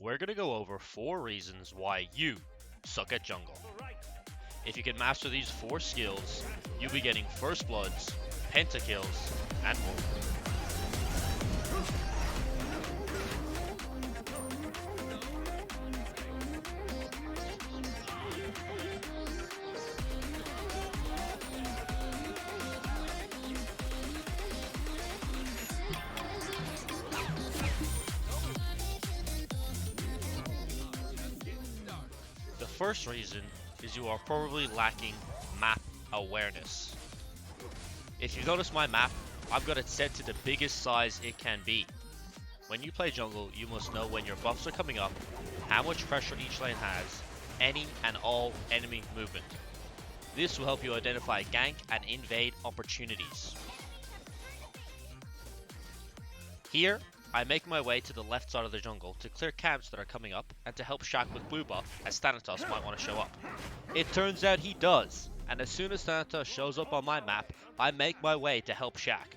we're going to go over 4 reasons why you suck at jungle. If you can master these 4 skills, you'll be getting first bloods, pentakills, and more. The first reason is you are probably lacking map awareness. If you notice my map, I've got it set to the biggest size it can be. When you play jungle, you must know when your buffs are coming up, how much pressure each lane has, any and all enemy movement. This will help you identify gank and invade opportunities. Here, I make my way to the left side of the jungle to clear camps that are coming up and to help Shaq with blue buff as Thanatos might want to show up. It turns out he does, and as soon as Thanatos shows up on my map, I make my way to help Shaq.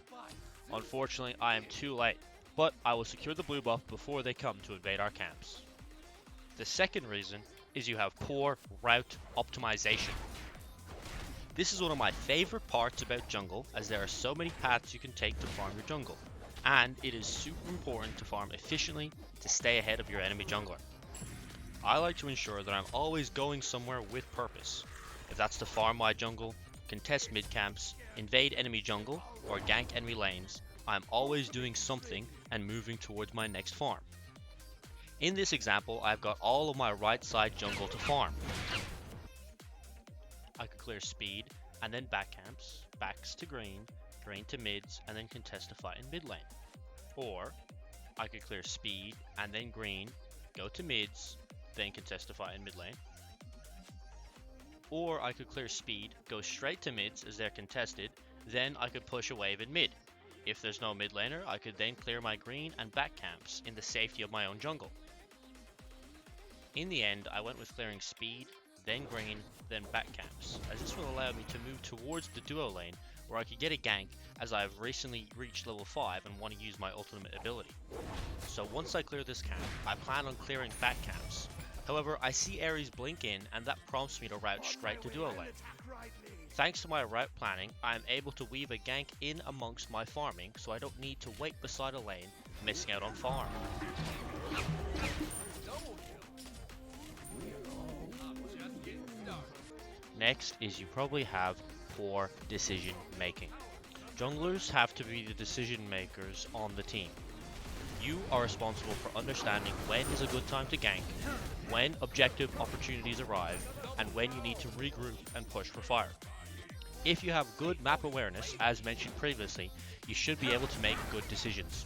Unfortunately, I am too late, but I will secure the blue buff before they come to invade our camps. The second reason is you have poor route optimization. This is one of my favorite parts about jungle, as there are so many paths you can take to farm your jungle. And it is super important to farm efficiently to stay ahead of your enemy jungler. I like to ensure that I'm always going somewhere with purpose. If that's to farm my jungle, contest mid camps, invade enemy jungle, or gank enemy lanes, I'm always doing something and moving towards my next farm. In this example, I've got all of my right side jungle to farm. I could clear speed and then back camps, backs to green, green to mids, and then contest a fight in mid lane. Or I could clear speed and then green, go to mids, then contest a fight in mid lane. Or I could clear speed, go straight to mids as they're contested, then I could push a wave in mid. If there's no mid laner, I could then clear my green and back camps in the safety of my own jungle. In the end, I went with clearing speed, then green, then back camps, as this will allow me to move towards the duo lane where I could get a gank, as I have recently reached level 5 and want to use my ultimate ability. So once I clear this camp, I plan on clearing back camps. However, I see Ares blink in and that prompts me to route straight to duo lane. Thanks to my route planning, I am able to weave a gank in amongst my farming, so I don't need to wait beside a lane, missing out on farm. Next is you probably have poor decision making. Junglers have to be the decision makers on the team. You are responsible for understanding when is a good time to gank, when objective opportunities arrive, and when you need to regroup and push for fire. If you have good map awareness, as mentioned previously, you should be able to make good decisions.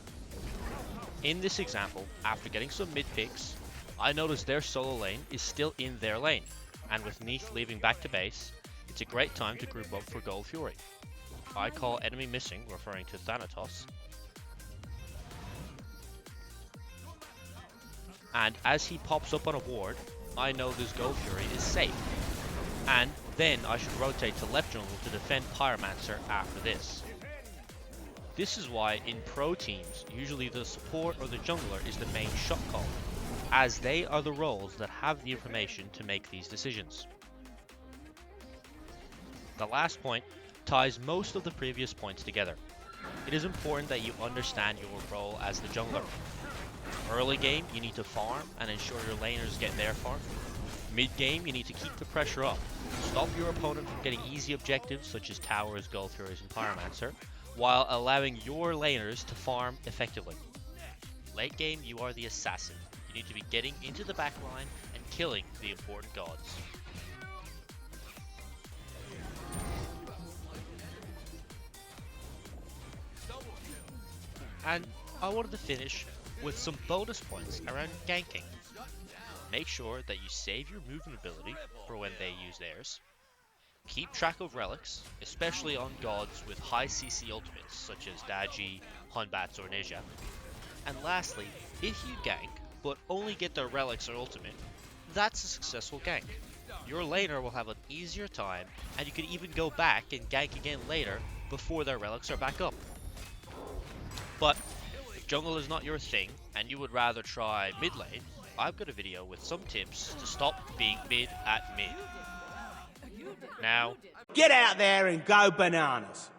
In this example, after getting some mid picks, I noticed their solo lane is still in their lane, and with Neith leaving back to base, it's a great time to group up for Gold Fury. I call enemy missing, referring to Thanatos. And as he pops up on a ward, I know this Gold Fury is safe. And then I should rotate to left jungle to defend Pyromancer after this. This is why in pro teams, usually the support or the jungler is the main shot caller, as they are the roles that have the information to make these decisions. The last point ties most of the previous points together. It is important that you understand your role as the jungler. Early game, you need to farm and ensure your laners get their farm. Mid game, you need to keep the pressure up. Stop your opponent from getting easy objectives such as towers, Gold Furies, and Pyromancer, while allowing your laners to farm effectively. Late game, you are the assassin. You need to be getting into the backline and killing the important gods. And I wanted to finish with some bonus points around ganking. Make sure that you save your movement ability for when they use theirs. Keep track of relics, especially on gods with high CC ultimates such as Daji, Hunbats or Ninja. And lastly, if you gank but only get their relics or ultimate, that's a successful gank. Your laner will have an easier time, and you can even go back and gank again later before their relics are back up. But if jungle is not your thing and you would rather try mid lane, I've got a video with some tips to stop being mid at mid. Now, Get out there and go bananas.